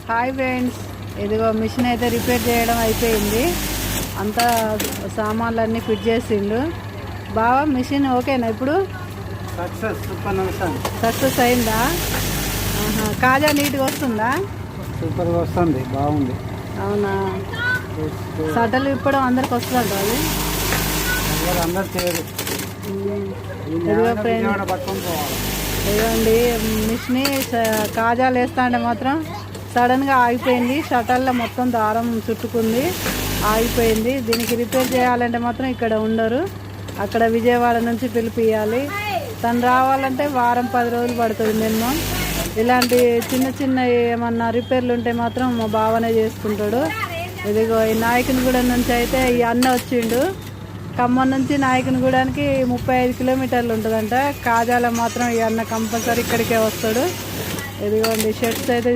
Hi friends, ఇదిగో machine అయితే repair చేయడం అయిపోయింది. అంతా సామాన్లన్నీ ఫిట్ చేసిండు. బావా మిషన్ ఓకేనా ఇప్పుడు? సక్సెస్ అయిందా? కాజా నీట్గా వస్తుందా? సూపర్గా వస్తుంది, బాగుంది. అవునా? సటలు ఇప్పడం అందరికి వస్తుందంట అది. అందరు చేయరు. ఇదిగోండి మిషన్ కాజాలు వేస్తా అంటే మాత్రం సడన్గా ఆగిపోయింది. షటల్లో మొత్తం దారం చుట్టుకుంది, ఆగిపోయింది. దీనికి రిపేర్ చేయాలంటే మాత్రం ఇక్కడ ఉండరు, అక్కడ విజయవాడ నుంచి పిలిపియాలి. తను రావాలంటే వారం 10 రోజులు పడుతుంది మినిమం. ఇలాంటి చిన్న చిన్న ఏమన్నా రిపేర్లు ఉంటే మాత్రం మా బావనే చేసుకుంటాడు. ఇదిగో ఈ నాయకునిగూడెం నుంచి అయితే ఈ అన్న వచ్చిండు. ఖమ్మం నుంచి నాయకునిగూడానికి 35 కిలోమీటర్లు ఉంటుందంట. కాజాల మాత్రం ఈ అన్న కంపల్సరీ ఇక్కడికే వస్తాడు. ఇదిగోండి షర్ట్స్ అయితే